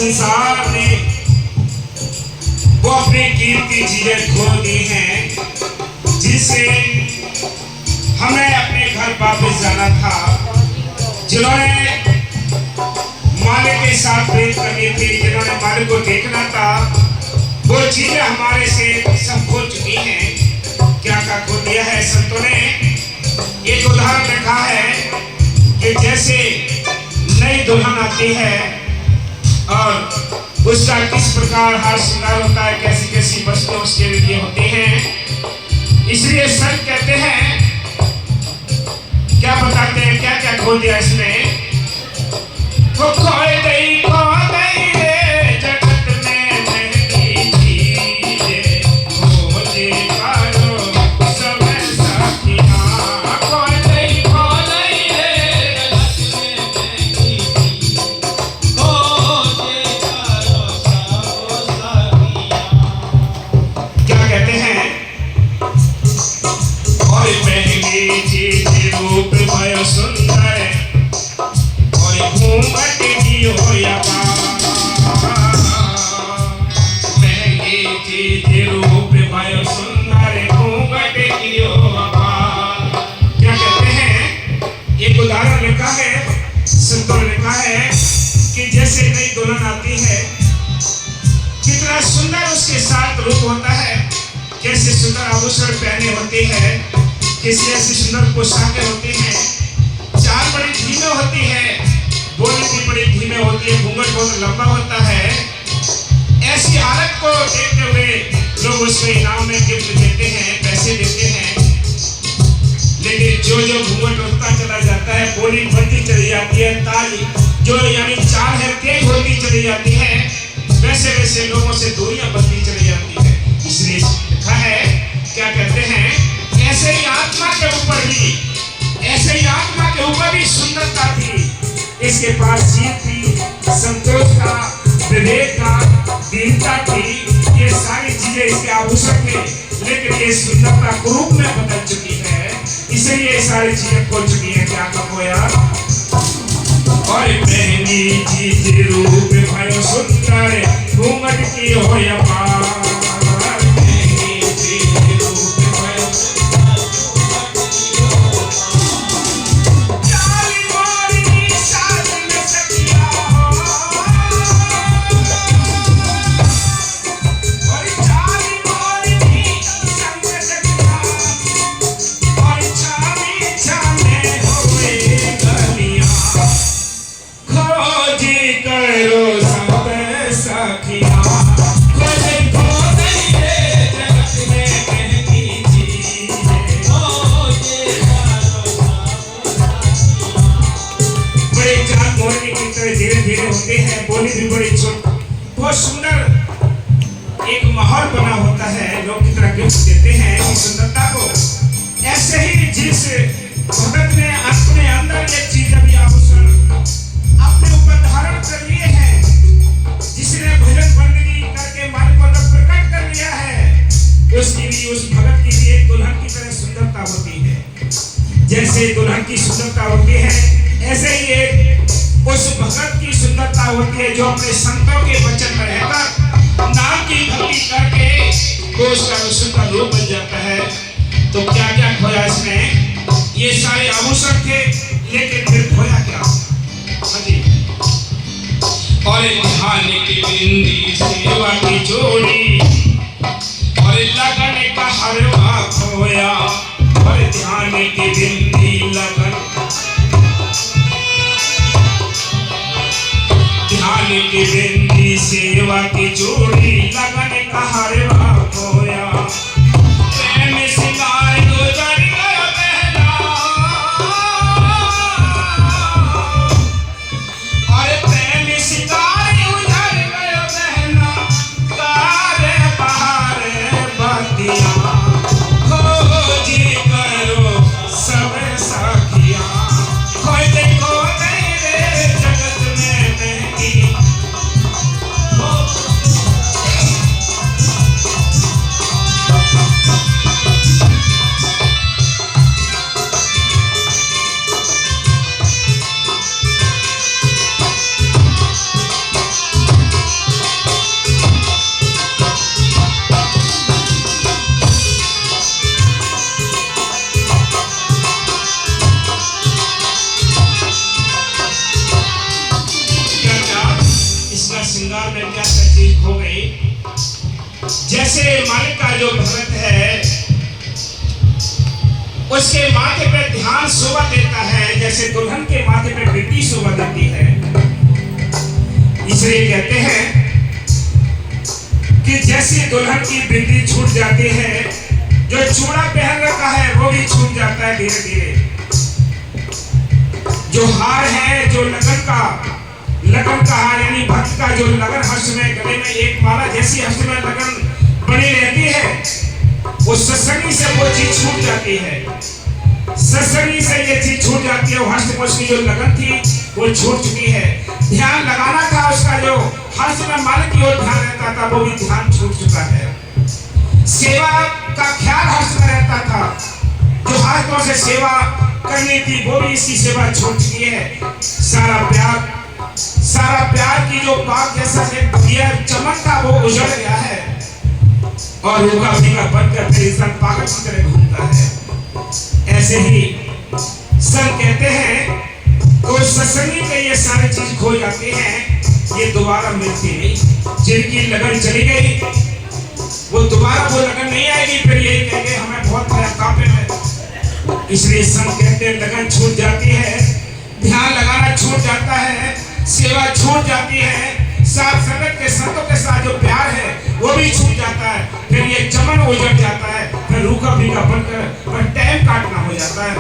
संसार ने वो अपनी कीमती चीजें खो दी हैं, जिससे हमें अपने घर वापस जाना था, जिन्होंने मालिक के साथ प्रेम करनी थी, जिन्होंने मालिक को देखना था, वो चीजें हमारे से सब खो चुकी हैं। क्या क्या खो दिया है? संतों ने एक उदाहरण लिखा है कि जैसे नई दुल्हन आती है और उसका किस प्रकार हार श्रृंगार होता है, कैसी कैसी वस्तुएं उसके लिए होती हैं। इसलिए संत कहते हैं, क्या बताते हैं, क्या क्या खो दिया इसने? खो गई रे जगत में महंगी चीजें, खोजे करो सब साथियां। खो गई रे जगत में महंगी चीजें, खोजे करो सब साथियां। क्या कहते हैं? और महंगी चीज रूप भयो सुंदर, घूंघट की हो या महंगी चीज रूप भयो सुंदर, घूंघट की हो। क्या कहते हैं? एक उदाहरण लिखा है, संतों ने लिखा है कि जैसे नई दुल्हन आती है, कितना सुंदर उसके साथ रूप होता है, कैसे सुंदर आभूषण पहने होती है, किसी ऐसी सुंदर पोशाकें होती हैं, चाल बड़ी धीमे होती है, बोली भी बड़ी धीमे होती है, घूंघट बहुत लंबा होता है। ऐसी हालत को देखते हुए लोग उसको इनाम में गिफ्ट देते हैं, पैसे देते हैं। लेकिन जो जो घूंघट उठता चला जाता है, बोली बढ़ती चली जाती है, ताल जो यानी चाल है तेज होती चली जाती है, वैसे वैसे लोगों से दूरियां बढ़ती चली जाती है। इसलिए लिखा है, क्या कहते हैं? ऐसे ही आत्मा के ऊपर भी, ऐसे ही आत्मा के ऊपर भी सुंदरता थी। इसके पास जीत थी, संतोष का, विवेक का, दीनता थी, ये सारी चीजें इसके आभूषण थे, लेकिन ये सुंदरता कुरूप में बदल चुकी है, इसलिए ये सारी चीजें खो चुकी है। क्या कहो यार? और महंगी चीज रूप भयो सुंदर, घूंघट की हो या पार। धीरे धीरे होते हैं, बोली भी बड़ी छोट, बहुत सुंदर एक माहौल बना होता है, लोग कितना गिफ्ट देते हैं इस सुंदरता को। ऐसे ही जिस भगत ने अपने अंदर ये चीज भी आभूषण अपने ऊपर धारण कर लिए हैं, जिसने भजन बंदगी करके मालिक को प्रकट कर लिया है, उसकी भी, उस भगत की भी एक दुल्हन की तरह सुंदरता होती है। जैसे दुल्हन की सुंदरता होती है, ऐसे ही एक उस भगत की सुंदरता होती है जो अपने संतों के वचन में रहकर नाम की भक्ति करके तो उसका सुंदर रूप बन जाता है। तो क्या क्या खोया इसने? ये सारे आभूषण थे, लेकिन फिर खोया क्या? और ध्यान की बिंदी सेवा की जोड़ी, और लगन का हरवा खोया, और ध्यान की बिंदी लगन, ध्यान की बिंदी सेवा की जोड़ी, लगन का हरवा खोया। प्रेम सिंगार गुजर गया पहला, और प्रेम सिंगार गुजर गया पहला, तारे बहारे बतिया, खोजी करो सब साखिया। खोज देखो रे जगत में महंगी दरबार में क्या चीज खो गई। जैसे मालिक का जो भगत है उसके माथे पे ध्यान शोभा देता है, जैसे दुल्हन के माथे पे बिंदी शोभा देती है। इसलिए कहते हैं कि जैसे दुल्हन की बिंदी छूट जाती है, जो चूड़ा पहन रखा है वो भी छूट जाता है धीरे धीरे। जो हार है, जो लगन का हार यानी भक्त का जो लगन हस्त में गले में एक माला जैसी हस्त में लगन बनी रहती है, वो सत्संगी से वो चीज छूट जाती है। सत्संगी से ये चीज छूट जाती है, वो हस्त में उसकी जो लगन थी वो छूट चुकी है। ध्यान लगाना था उसका, जो हस्त में मालिक की ओर ध्यान रहता था वो भी ध्यान छूट चुका है। सेवा का ख्याल हस्त में रहता था, जो हाथों से सेवा करनी थी वो भी इसकी सेवा छूट चुकी है। सारा प्यार की जो बात जैसा एक चमक था वो उजड़ गया है और रूखा फीका बनकर फिर इंसान पागल की तरह घूमता है। ऐसे ही सब कहते हैं तो सत्संगी के ये सारी चीज खो जाती हैं, ये दोबारा मिलती नहीं। जिनकी लगन चली गई वो दोबारा वो लगन नहीं आएगी, फिर यही कहेंगे हमें बहुत कांपे में। इसलिए संत कहते हैं लगन छूट जाती है, ध्यान लगाना छूट जाता है, सेवा छूट जाती है, साथ संगत के संतों के साथ जो प्यार है वो भी छूट जाता है। फिर ये चमन उजड़ जाता है, फिर रूखा फीका बनकर टाइम काटना हो जाता है।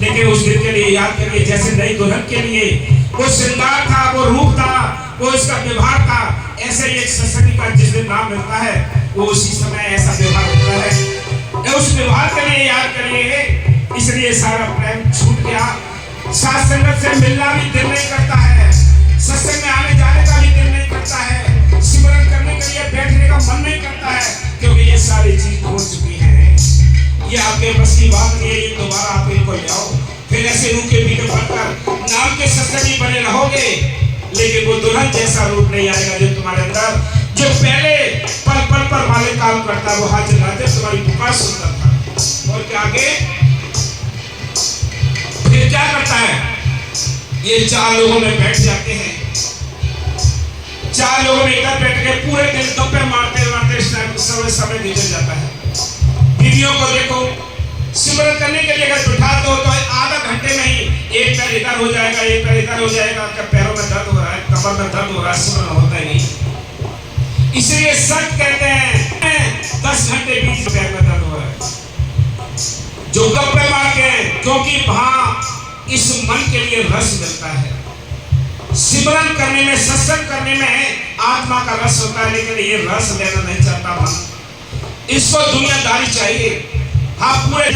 लेकिन उस दिन के लिए याद करिए, जैसे नई दुल्हन के लिए वो श्रृंगार था, वो रूप था, वो इसका व्यवहार था, ऐसे ही एक सत्संगी का जिस दिन नाम मिलता है वो उसी समय ऐसा व्यवहार होता है। उस व्यवहार के लिए याद करिए, इसलिए सारा प्रेम छूट गया। साथ संगत से मिलना भी दिल नहीं करता है, सत्संग में आने जाने का भी दिल नहीं करता है, सिमरन करने के लिए बैठने का मन नहीं करता है, क्योंकि ये सारी चीज हो चुकी है। ये आपके बस की बात नहीं है, ये दोबारा आप इनको ले आओ, फिर ऐसे रूखे पीके बनकर नाम के सत्संगी बने रहोगे, लेकिन वो दुल्हन जैसा रूप नहीं आएगा जो तुम्हारे अंदर, जो पहले पल पल पर मालिक काम करता, वो हाथ जलाते तुम्हारी पुकार सुनता था। और क्या आगे फिर क्या करता है, ये चार लोगों में बैठ जाते हैं, चार लोगों में इधर बैठ के पूरे दिन गप्पे मारते मारते समय गुजर जाता है। बीवियों को देखो, सिमरन करने के लिए अगर बिठा दो तो आधा घंटे में ही एक पैर इधर हो जाएगा, एक पैर इधर हो जाएगा, पैरों में दर्द हो रहा है, कमर में दर्द हो रहा है, सिमरन होता ही नहीं। इसलिए संत कहते हैं 10 घंटे बीच पैर में दर्द हो रहा है जो गप्पे मारते हैं, क्योंकि वहां इस मन के लिए रस मिलता है। सिमरन करने में, सत्संग करने में आत्मा का रस होता है, लेकिन ये रस लेना नहीं चाहता मन, इसको दुनियादारी चाहिए। हाँ, पूरे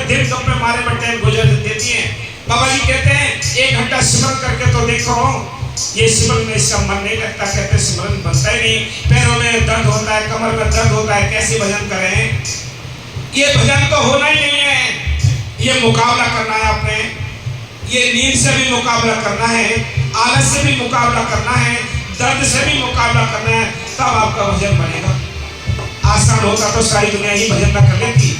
दिन गप्पे मारे में टाइम गुजर देती है। बाबा जी कहते हैं 1 घंटा सिमरन करके तो देखो, ये सिमरन में इसका मन नहीं लगता, कहते सिमरन बनता ही नहीं, पैरों में दर्द होता है, कमर में दर्द होता है, कैसे भजन करें। ये भजन तो होना ही नहीं है, ये मुकाबला करना है आपने, ये नींद से भी मुकाबला करना है, आलस से भी मुकाबला करना है, दर्द से भी मुकाबला करना है, तब आपका भजन बनेगा। आसान होता तो सारी दुनिया ही भजन न कर लेती।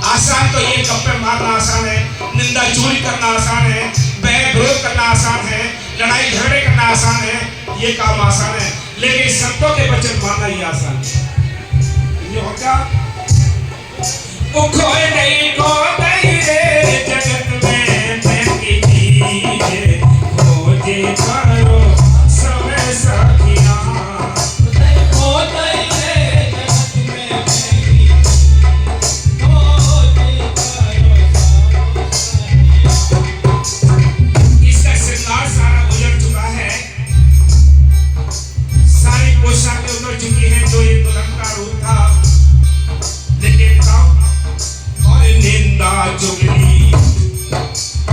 आसान तो ये गप्पे मारना आसान है, निंदा चोरी करना आसान है, बैर विरोध करना आसान है, लड़ाई झगड़े करना आसान है, ये काम आसान है, लेकिन संतों के वचन मानना ही आसान है। ये होता खोए नहीं खोए रे जगत में महंगी चीज खोजे करो सब सखियां, खोए रे जगत में महंगी खोजे करो सब सखियां। इसका श्रृंगार सारा उजड़ चुका है, सारी पोशाकें उजड़ चुकी हैं जो ये दुल्हन का रूप था, लेकिन निंदा चुगली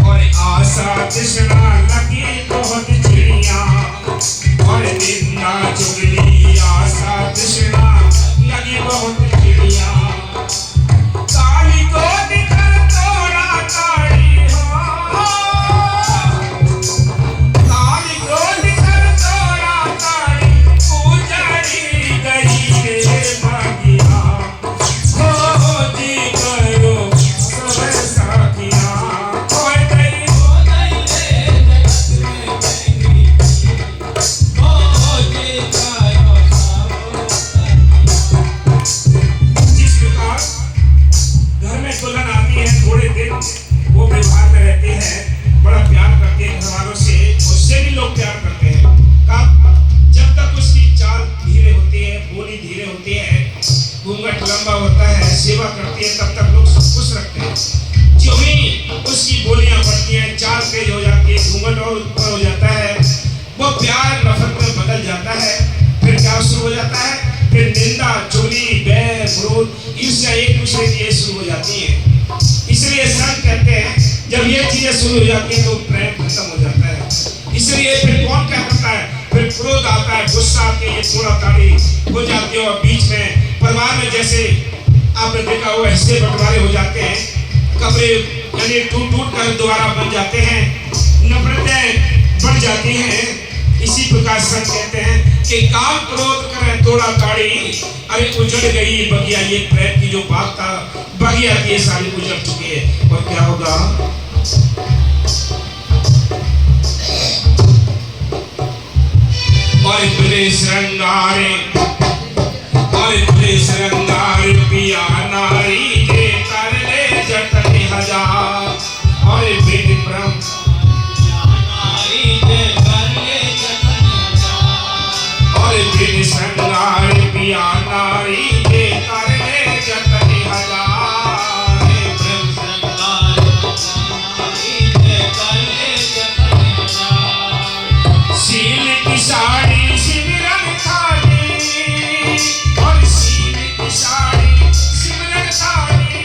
और आशा तृष्णा लगी बहुत चिड़ी। होती है तब तक लोग सब खुश रखते हैं। जो ही उसकी बोलियां बढ़ती हैं, चाल तेज हो जाती है, घूंघट और ऊपर हो जाता है, वो प्यार नफरत में बदल जाता है। फिर क्या शुरू हो जाता है? फिर निंदा, चुगली, बैर, विरोध, ईर्ष्या एक दूसरे की ये शुरू हो जाती है। इसलिए संत कहते हैं जब ये चीजें शुरू हो जाती है तो प्रेम खत्म हो जाता है। इसलिए फिर कौन क्या करता है? फिर क्रोध आता है, गुस्सा आती है, थोड़ा ताड़ी हो जाती है और बीच में परिवार में जैसे आपने देखा हुआ हिस्से बंटवारे हो जाते हैं, कपड़े यानी टूट टूट कर दोबारा बन जाते हैं, नफरतें बढ़ जाती हैं। इसी प्रकार संत कहते हैं कि काम क्रोध करें तोड़ा ताड़ी, अरे उजड़ गई बगिया, ये प्रेम की जो बात था बगिया की ये सारी उजड़ चुकी है। और क्या होगा? और तुझे श्रृंगारे, और तुझे श्रृंगार पिया नारी के कर ले जतन हजार, और बिन ब्रह्म नारी के कर ले जतन हजार, और बिन श्रृंगार पिया नारी के कर ले जतन हजार, ब्रह्म श्रृंगार नारी के कर ले जतन हजार। सील की साड़ी सिमरन थाली, और सील की साड़ी सिमरन थाली,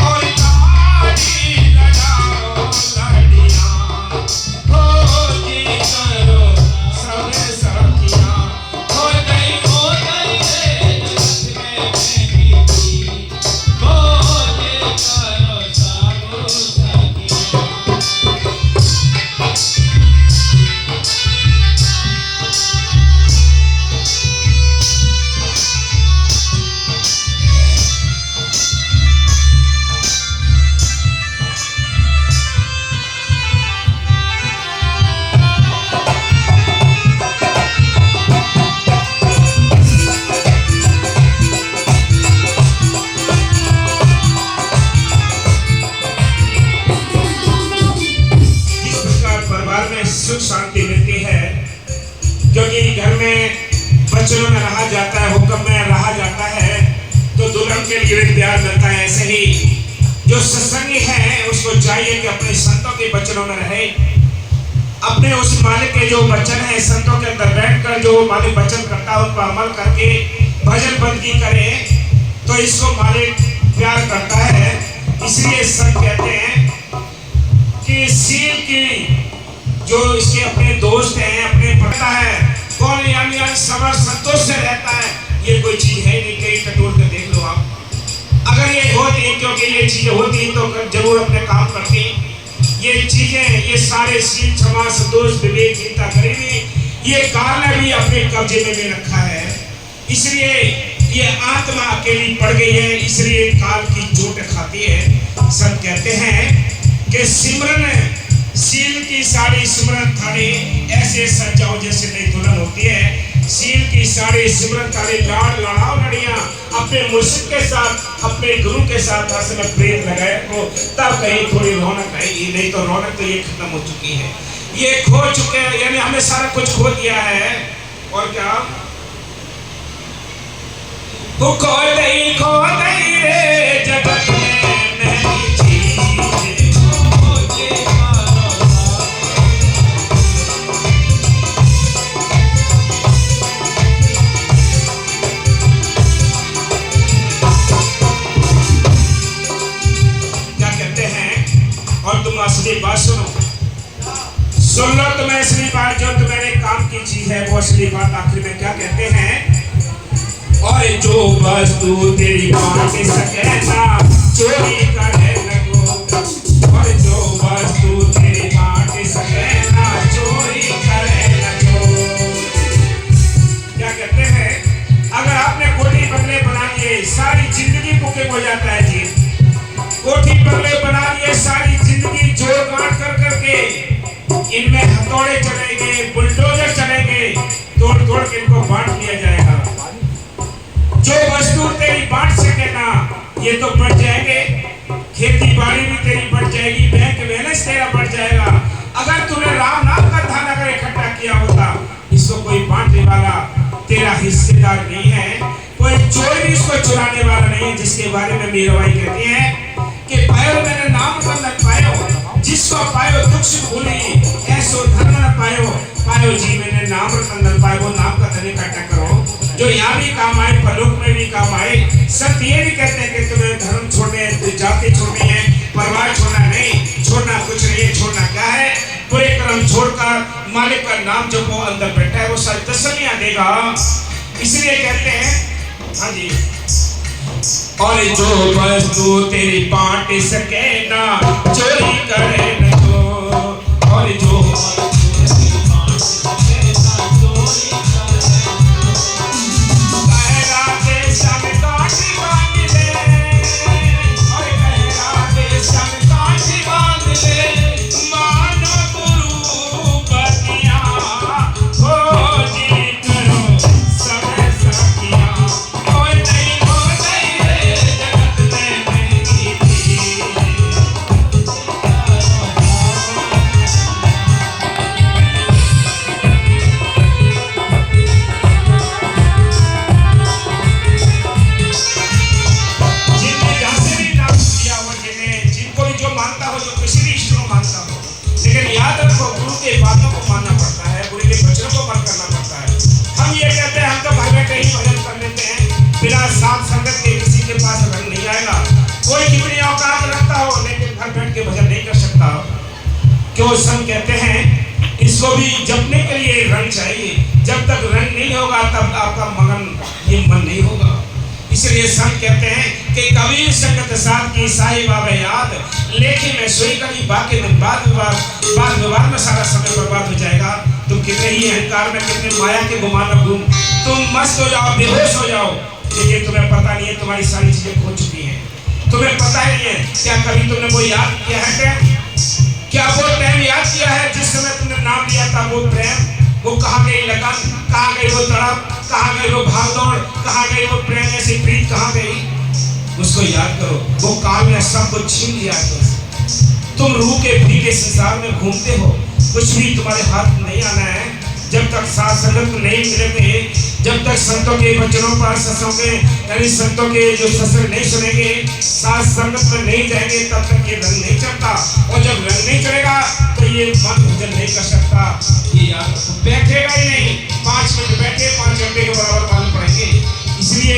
और ताली लगाओ लड़ियां, हो जी करो सब सखियां, हो गई रे जगत में बेटी, हो जी करो सब सखियां। सुख शांति मिलती है क्योंकि घर में बच्चों में रहा जाता है, हुक्म में रहा जाता है तो दुल्हन के लिए भी प्यार मिलता है। ऐसे ही जो सत्संगी है उसको चाहिए कि अपने संतों के वचनों में रहे, अपने उस मालिक के जो वचन है संतों के अंदर बैठकर जो मालिक वचन करता है उन पर अमल करके भजन बंदगी करे तो इसको मालिक प्यार करता है। इसलिए संत कहते हैं कि सील की जो इसके अपने दोस्त हैं, अपने पढ़ता है कौन, यानी समझ संतोष से रहता है, ये कोई चीज है नहीं। कहीं टटोल कर देख लो आप, अगर ये होती क्योंकि ये चीजें होती तो जरूर अपने काम करती। ये चीजें, ये सारे सील, क्षमा, संतोष, विवेक, चिंता, गरीबी, ये काल ने भी अपने कब्जे में ले रखा है। इसलिए ये आत्मा अकेली पड़ गई है, इसलिए काल की चोट खाती है। संत कहते हैं कि सिमरन सील की साड़ी सिमरन थाली, ऐसे सजाओ जैसे नई दुल्हन होती है। सील की साड़ी सिमरन थाली, लाड़ लड़ाओ लड़ियां अपने मुर्शिद के साथ, अपने गुरु के साथ हर समय प्रेम लगाए को, तब कहीं थोड़ी रौनक आएगी, नहीं तो रौनक तो ये खत्म हो चुकी है, ये खो चुके हैं, यानी हमने सारा कुछ खो दिया है। और क्या वो खो दई रे जगत में नहीं चीज, और तुम असली बात सुनो, सुन लो तुम्हें असली बात, जो तुम्हारे काम की चीज है वो असली बात। आखिर में क्या कहते हैं? और जो वस्तु तेरी बात सके ना चोरी करे लगो, और जो वस्तु तेरी बात सके ना चोरी करे लगो। क्या कहते हैं? अगर आपने कोठी बंगले बना लिए, सारी जिंदगी बुकिंग हो जाता है जी। कोठी बंगले बना लिए, सारी जिंदगी जोड़ गांठ कर करके इनमें हथौड़े चलेंगे, बुलडोजर चलेंगे, तोड़ तोड़ के इनको बांट लिया जाएगा। जो वस्तु तेरी बांट सके ना ये तो बढ़ जाएंगे, खेती बाड़ी भी तेरी बढ़ जाएगी, बैंक बैलेंस तेरा बढ़ जाएगा। अगर तूने राम नाम का धन अगर इकट्ठा किया होता, इसको कोई बांटने वाला तेरा हिस्सेदार नहीं है, कोई कोई चोर भी इसको चुराने वाला नहीं है, जिसके बारे में मीराबाई कहती है कि पायो मैंने नाम न पायो, जिसको पायो दुख से भूली, ऐसो धर्म न पायो, पायो जी मैंने नाम न पायो। वो नाम का धन इकट्ठा करो जो यहाँ भी काम आए, परलोक में भी काम आए। संत ये भी कहते हैं कि तुम्हें धर्म छोड़ने, जाति छोड़नी है, परिवार छोड़ना नहीं, छोड़ना कुछ नहीं है। छोड़ना क्या है? बुरे कर्म छोड़कर मालिक का नाम जपो, अंदर बैठा है वो सच तसल्लियां देगा। इसलिए कहते हैं, हाँ जी, और जो वस्तु तेरी बांट सके ना, चोरी करे न तो, और जो क्यों संत कहते हैं इसको भी जपने के लिए रंग चाहिए। जब तक रंग नहीं होगा तब आपका मगन ये मन नहीं होगा। इसलिए संत कहते हैं कि कबीर संगत साथ की साहिब आवे याद, लेकिन मैं सोई करी बाकी दिन बाद विवाद में सारा समय बर्बाद हो जाएगा। तुम कितने ही अहंकार में, कितने माया के गुमान में घूम, तुम मस्त हो जाओ, बेहोश हो जाओ, लेकिन तुम्हें पता नहीं है तुम्हारी सारी चीजें खो चुकी हैं। तुम्हें पता ही नहीं है क्या कभी तुमने वो याद किया है? क्या वो टाइम याद किया है जिस समय तुमने नाम लिया था? वो प्रेम, वो कहाँ गई लगन, कहाँ गई वो तड़प, कहाँ गई वो भागदौड़, कहाँ गई वो प्रेम ऐसी प्रीत, कहाँ गई? उसको याद करो। वो काल ने सब कुछ छीन लिया है। तुम रूह के भीगे संसार में घूमते हो, कुछ भी तुम्हारे हाथ नहीं आना है। जब तक साथ संगत नहीं मिलेंगे, जब तक संतों के वचनों पर यानी संतों के जो सत्संग नहीं सुनेंगे, साथ संगत में नहीं जाएंगे, तब तक ये रंग नहीं चढ़ता। और जब रंग नहीं चढ़ेगा तो ये मन भजन नहीं कर सकता। ये याद बैठेगा ही नहीं। 5 मिनट बैठे 5 घंटे के बराबर मालूम पड़ेंगे। इसलिए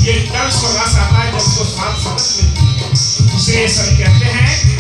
ये तब उसको रस आता है जब उसको साथ संगत मिलती है। इसलिए सब कहते हैं